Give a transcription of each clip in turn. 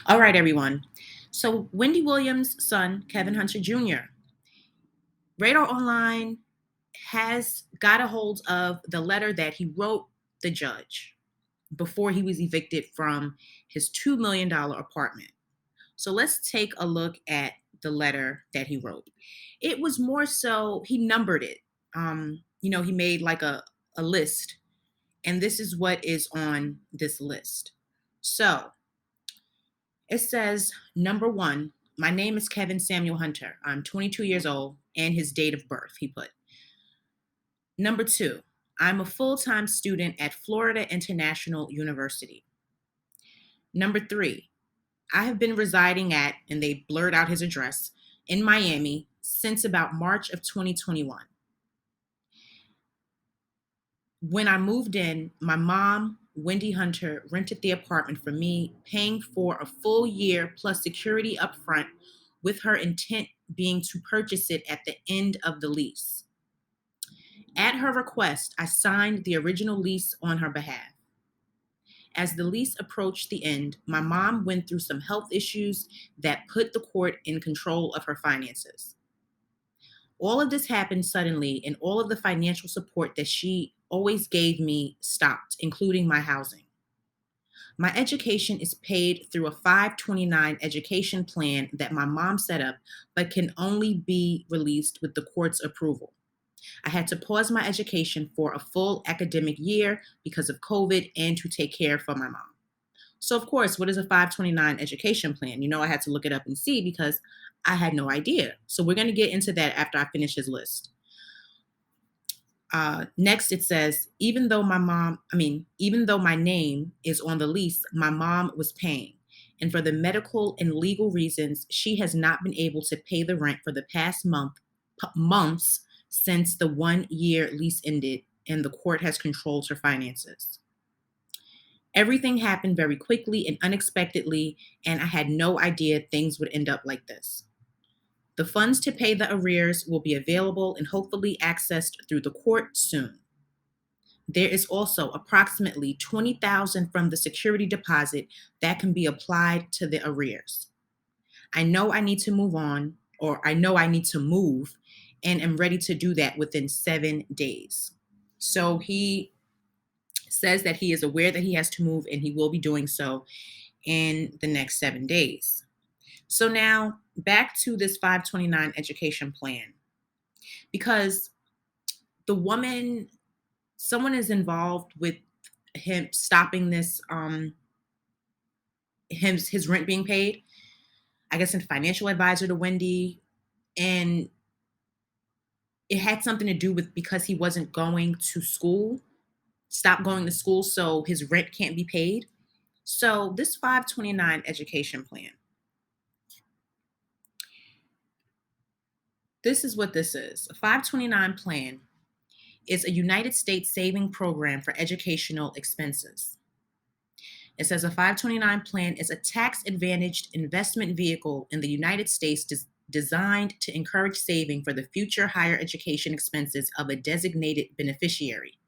All right, everyone. So, Wendy Williams' son, Kevin Hunter Jr., Radar Online has got a hold of the letter that he wrote the judge before he was evicted from his $2 million apartment. So, let's take a look at the letter that he wrote. It was more so, he numbered it. He made like a list, and this is what is on this list. So, it says, number one, my name is Kevin Samuel Hunter. I'm 22 years old, and his date of birth, he put. Number two, I'm a full time student at Florida International University. Number three, I have been residing at, and they blurred out his address, in Miami since about March of 2021. When I moved in, my mom, Wendy Hunter, rented the apartment for me, paying for a full year plus security up front, with her intent being to purchase it at the end of the lease. At her request, I signed the original lease on her behalf. As the lease approached the end, my mom went through some health issues that put the court in control of her finances. All of this happened suddenly, and all of the financial support that she always gave me stopped, including my housing. My education is paid through a 529 education plan that my mom set up, but can only be released with the court's approval. I had to pause my education for a full academic year because of COVID and to take care for my mom. So, of course, what is a 529 education plan? I had to look it up and see because I had no idea. So, we're going to get into that after I finish his list. Next, it says, even though my name is on the lease, my mom was paying. And for the medical and legal reasons, she has not been able to pay the rent for the past months since the 1 year lease ended and the court has controlled her finances. Everything happened very quickly and unexpectedly, and I had no idea things would end up like this. The funds to pay the arrears will be available and hopefully accessed through the court soon. There is also approximately $20,000 from the security deposit that can be applied to the arrears. I know I need to move on, or I know I need to move, and am ready to do that within 7 days. So he says that he is aware that he has to move and he will be doing so in the next 7 days. So now back to this 529 education plan, because the woman, someone is involved with him stopping this, his rent being paid. I guess a financial advisor to Wendy, and it had something to do with because he wasn't going to school, stopped going to school, so his rent can't be paid. So this 529 education plan, this is what this is. A 529 plan is a United States saving program for educational expenses. It says a 529 plan is a tax-advantaged investment vehicle in the United States designed to encourage saving for the future higher education expenses of a designated beneficiary.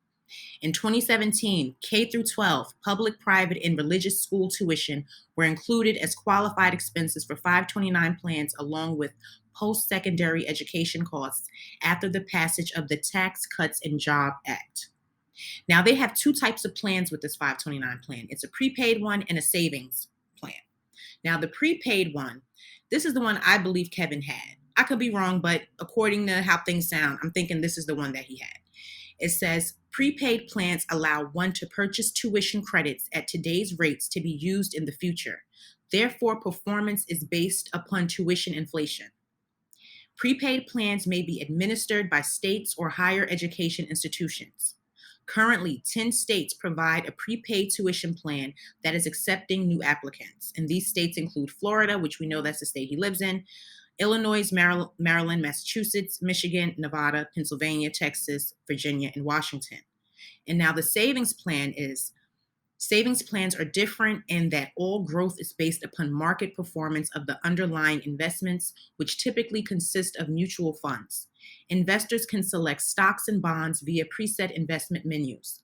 In 2017, K through 12, public, private, and religious school tuition were included as qualified expenses for 529 plans, along with post-secondary education costs after the passage of the Tax Cuts and Jobs Act. Now, they have two types of plans with this 529 plan. It's a prepaid one and a savings plan. Now, the prepaid one, this is the one I believe Kevin had. I could be wrong, but according to how things sound, I'm thinking this is the one that he had. It says prepaid plans allow one to purchase tuition credits at today's rates to be used in the future. Therefore, performance is based upon tuition inflation. Prepaid plans may be administered by states or higher education institutions. Currently, 10 states provide a prepaid tuition plan that is accepting new applicants. And these states include Florida, which we know that's the state he lives in, Illinois, Maryland, Massachusetts, Michigan, Nevada, Pennsylvania, Texas, Virginia, and Washington. And now the savings plans are different in that all growth is based upon market performance of the underlying investments, which typically consist of mutual funds. Investors can select stocks and bonds via preset investment menus.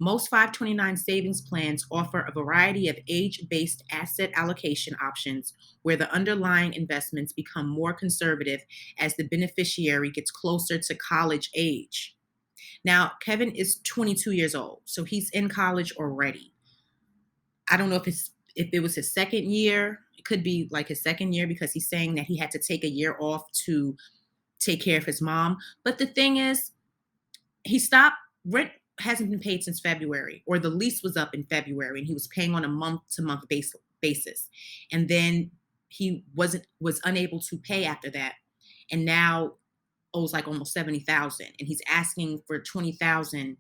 Most 529 savings plans offer a variety of age-based asset allocation options where the underlying investments become more conservative as the beneficiary gets closer to college age. Now, Kevin is 22 years old, so he's in college already. I don't know if it was his second year. It could be like his second year because he's saying that he had to take a year off to take care of his mom. But the thing is, he stopped rent hasn't been paid since February, or the lease was up in February and he was paying on a month to month basis. And then he was unable to pay after that. And now owes like almost 70,000 and he's asking for 20,000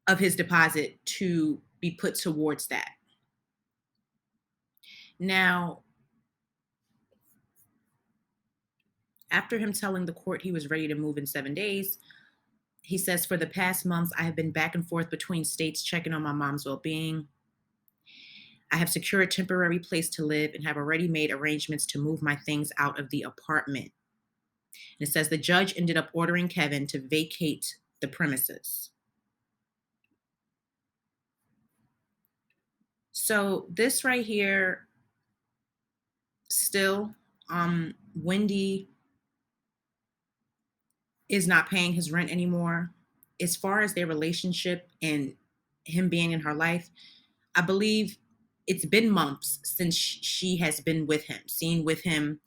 of his deposit to be put towards that. Now, after him telling the court he was ready to move in 7 days, he says, for the past months, I have been back and forth between states checking on my mom's well-being. I have secured a temporary place to live and have already made arrangements to move my things out of the apartment. And it says the judge ended up ordering Kevin to vacate the premises. So this right here, still, Wendy is not paying his rent anymore. As far as their relationship and him being in her life, I believe it's been months since she has been with him, seen with him.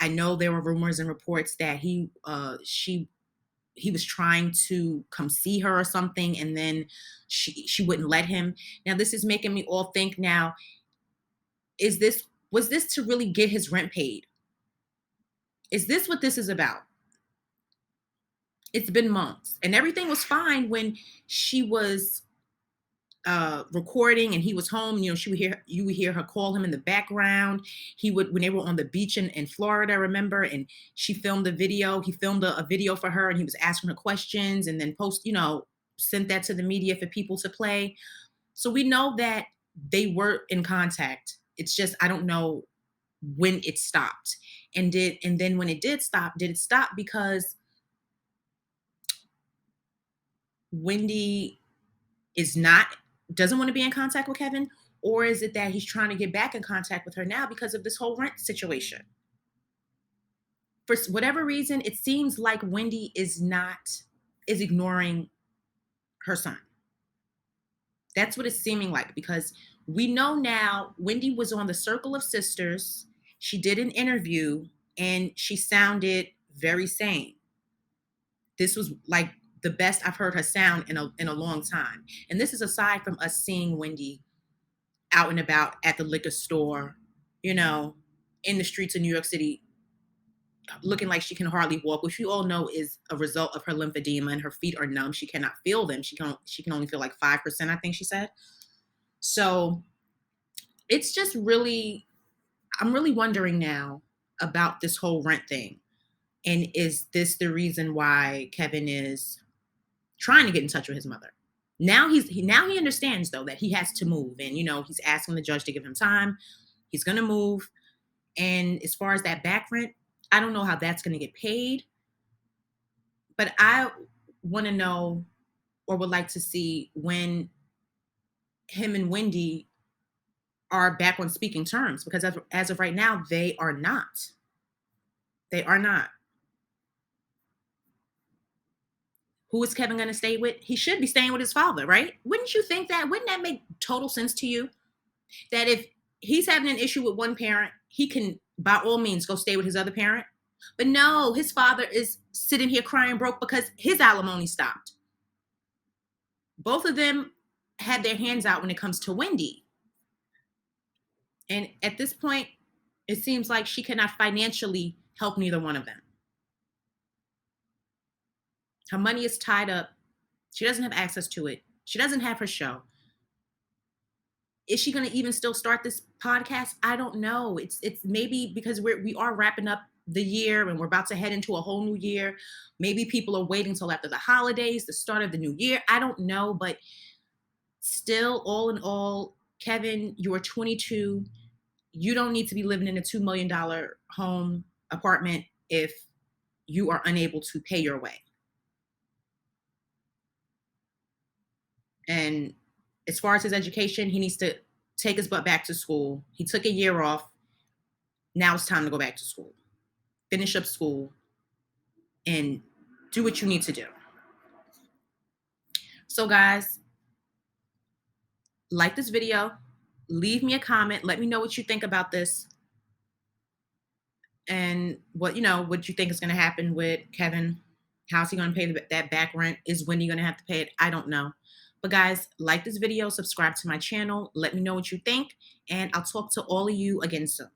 I know there were rumors and reports that he was trying to come see her or something, and then she wouldn't let him. Now this is making me all think now, was this to really get his rent paid? Is this what this is about? It's been months and everything was fine when she was recording and he was home. You know, you would hear her call him in the background. He would, when they were on the beach in Florida, remember, and she filmed the video. He filmed a video for her and he was asking her questions and then sent that to the media for people to play. So we know that they were in contact. It's just, I don't know when it stopped. And then when it did it stop because Wendy doesn't want to be in contact with Kevin, or is it that he's trying to get back in contact with her now because of this whole rent situation? For whatever reason, it seems like Wendy is ignoring her son. That's what it's seeming like, because we know now Wendy was on the Circle of Sisters. She did an interview and she sounded very sane. This was like the best I've heard her sound in a long time. And this is aside from us seeing Wendy out and about at the liquor store, in the streets of New York City, looking like she can hardly walk, which we all know is a result of her lymphedema and her feet are numb. She cannot feel them. She can only feel like 5%, I think she said. So it's just I'm really wondering now about this whole rent thing. And is this the reason why Kevin is trying to get in touch with his mother? Now he understands though that he has to move, and he's asking the judge to give him time. He's going to move. And as far as that back rent, I don't know how that's going to get paid, but I want to know, or would like to see, when him and Wendy are back on speaking terms, because as of right now, they are not. They are not. Who is Kevin going to stay with? He should be staying with his father, right? Wouldn't you think that? Wouldn't that make total sense to you? That if he's having an issue with one parent, he can, by all means, go stay with his other parent. But no, his father is sitting here crying broke because his alimony stopped. Both of them had their hands out when it comes to Wendy. And at this point, it seems like she cannot financially help neither one of them. Her money is tied up. She doesn't have access to it. She doesn't have her show. Is she going to even still start this podcast? I don't know. It's maybe because we are wrapping up the year and we're about to head into a whole new year. Maybe people are waiting till after the holidays, the start of the new year. I don't know, but still, all in all, Kevin, you are 22. You don't need to be living in a $2 million home apartment if you are unable to pay your way. And as far as his education, he needs to take his butt back to school. He took a year off. Now it's time to go back to school. Finish up school and do what you need to do. So guys, like this video, leave me a comment, let me know what you think about this and what you think is going to happen with Kevin. How's he going to pay that back rent? Is Wendy going to have to pay it? I don't know. But guys, like this video, subscribe to my channel, let me know what you think, and I'll talk to all of you again soon.